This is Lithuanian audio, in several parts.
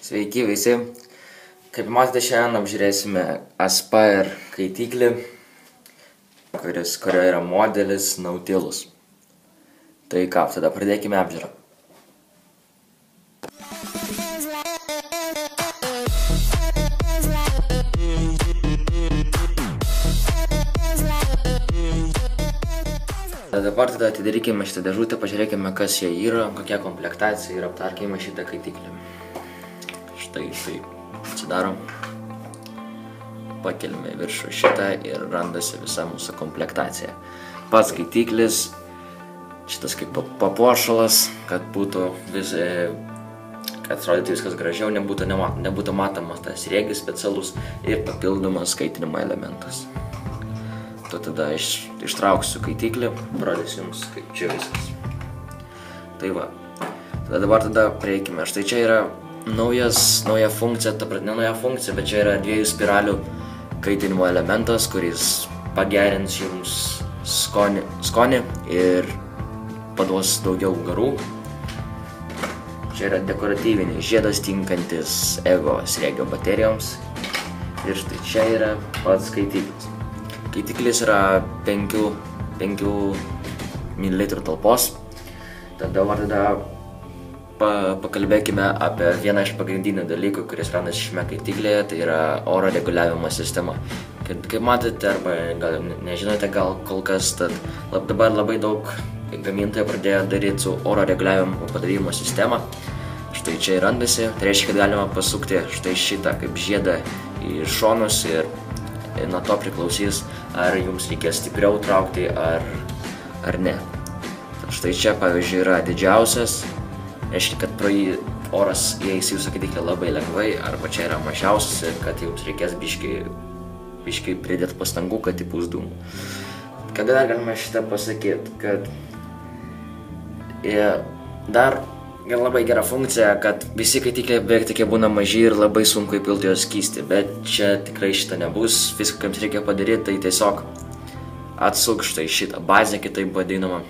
Sveiki visi. Kaip matote, šiandien apžiūrėsime Aspire kaitiklį, kurio yra modelis Nautilus. Tai ką, tada pradėkime apžiūrą. Dabar tada atidarykime šitą dėžutę, pažiūrėkime, kas jie yra, kokia komplektacija ir aptarkime šitą kaitiklį. Štai atsidarom, pakeliame į viršų šitą ir randasi visa mūsų komplektacija. Pats kaitiklis, šitas kaip papuošalas, kad būtų kad atrodytų viskas gražiau, nebūtų matomas tas sriegis specialus ir papildomas kaitinimo elementas. Tada ištrauksiu kaitiklį, parodysiu jums, kaip čia viskas. Tai va, dabar prieikime. Štai čia yra nauja funkcija, ne nauja funkcija, bet čia yra 2 spiralių kaitinimo elementas, kuris pagerins jums skonį ir paduos daugiau garų. Čia yra dekoratyvinis žiedas tinkantis Ego sriegio baterijoms. Ir štai čia yra pats kaitiklis. Kaitiklis yra 5 ml talpos. Dabar pakalbėkime apie vieną iš pagrindinių dalykų, kuris randasi šiame kaitiklyje, tai yra oro reguliavimo sistema. Kaip matote, arba gal nežinote gal kol kas, tad dabar labai daug gamintojų pradėjo daryti su oro reguliavimo padavimo sistema. Štai čia ir randasi, tai reiškia, kad galima pasukti štai šitą kaip žiedą į šonus ir nuo to priklausys, ar jums reikės stipriau traukti ar ne. Štai čia, pavyzdžiui, yra didžiausias, reiškia, kad pro jį oras įeis į jūsų kaitiklį labai lengvai, arba čia yra mažiausias, kad jums reikės biškai pridėti pastangų, kad įpūs dūmų. Kada dar galime šitą pasakyti, kad dar labai gera funkcija, kad visi kaitikliai beveik tokie būna maži ir labai sunku įpilti jos skystį, bet čia tikrai šitą nebus. Viską, ką jums reikia padaryti, tai tiesiog atsuk štai šitą bazę, kitaip vadinamą.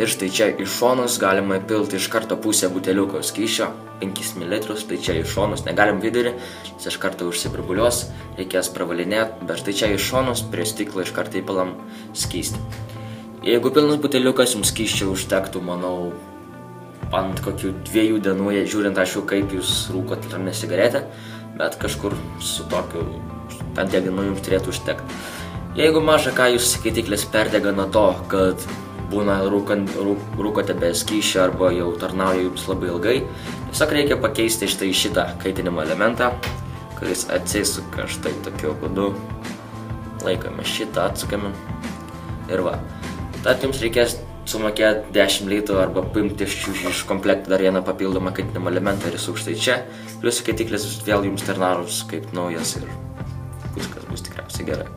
Ir štai čia iš šonus galima įpilti iš karto pusę buteliuko skysčio, 5 ml, tai čia iš šonus, negalim vidurį, nes iš karto užsiburbuliuos, reikės pravalinėti, bet štai čia iš šonus prie stiklo iš karto įpilam skystį. Jeigu pilnas buteliukas, jums skysčio užtektų, manau, ant kokių 2 dienų, žiūrint, aišku, kaip jūs rūkot elektroninę cigaretę, bet kažkur su tokiu ant deginų jums turėtų užtekti. Jeigu maža ką jūs kaitiklis perdega nuo to, kad būna rūkote be skysčio arba jau tarnauja jums labai ilgai, tiesiog reikia pakeisti šitą kaitinimo elementą, kuris atsisuka štai tokiu būdu. Laikome šitą, atsukame ir va. Tad jums reikės sumokėti 10 litų arba paimti iš komplekto dar vieną papildomą kaitinimo elementą ir įsuk štai čia. Plius kaitiklis vėl jums tarnaus kaip naujas ir viskas bus tikriausiai gerai.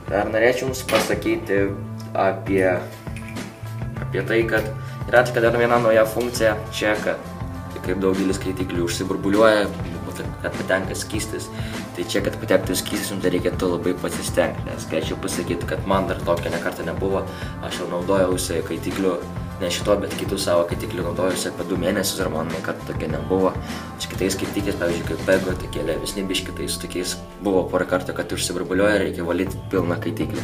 Dar norėčiau jums pasakyti apie tai, kad yra dar viena nauja funkcija čia, kad kaip daugelis kaitiklių užsiburbuliuoja, kad patenka skystis. Tai čia, kad patektų skystis, jums reikėtų labai pasistengti, nes galėčiau pasakyti, kad man dar tokio nekartą nebuvo. Aš jau naudojausi kaitikliu, ne šito, bet kitų savo kaitiklių naudojausi apie 2 mėnesius ir man nekartą tokia nebuvo. Su kitais kaitikliais, pavyzdžiui, kaip Ego, tokie lėvesni biški, tai su tokiais buvo porą kartų, kad užsiburbuliuoja, reikia valyti pilną kaitiklį.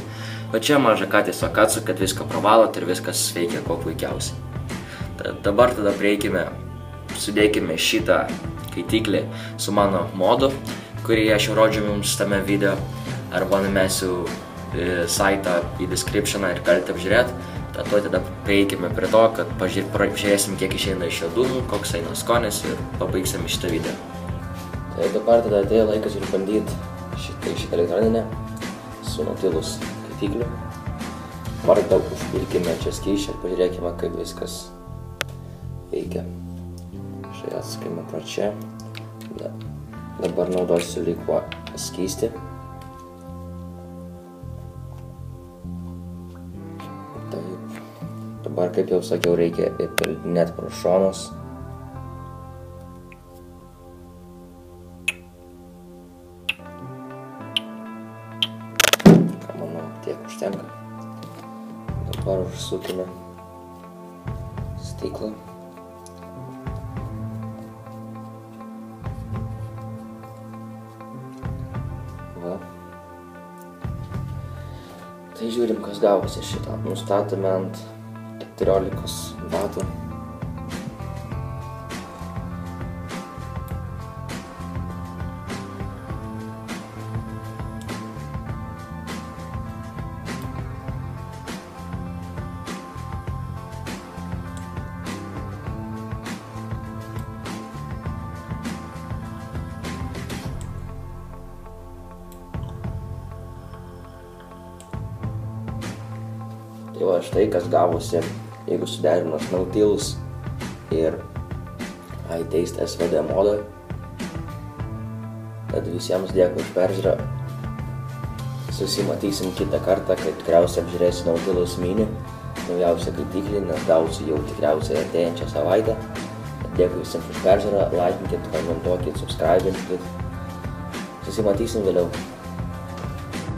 O čia maža ką tiesiog atsuk, kad viską pravalot ir viskas veikia kuo puikiausiai. Dabar prieikime, sudėkime šitą kaitiklį su mano modu, kurį aš jau rodžiau jums tame video, arba numesiu saitą į descriptioną ir galite apžiūrėti. Tada prieikime prie to, kad pažiūrėsim, kiek išeina iš jo dūmų, koks eina skonis ir pabaigsim šitą video. Tai dabar atėjo laikas išbandyti šitą elektroninę su Nautilus kaitikliu. Dabar užpilkime čia skysčio ir pažiūrėkime, kaip viskas veikia. Štai atsukime pro čia. Dabar naudosiu likvo skystį. Taip. Dabar, kaip jau sakiau, reikia įpilinėti pro šonus. Ką manau, tiek užtenka. Dabar užsukime stiklą. Tai žiūrim, kas gavosi šitą. Nustatome ant 14 vatų. Tai va, štai kas gavosi, jeigu suderinus Nautilus ir iTaste SVD modą. Tad visiems dėkui už peržiūrą. Susimatysim kitą kartą, kai tikriausiai apžiūrėsiu Nautilus Mini, naujausią skaitiklį, nes gausiu jau tikriausiai artėjančią savaitę. Dėkui visiems už peržiūrą, laikinkit, komentuokit, subscribinkit. Susimatysim vėliau.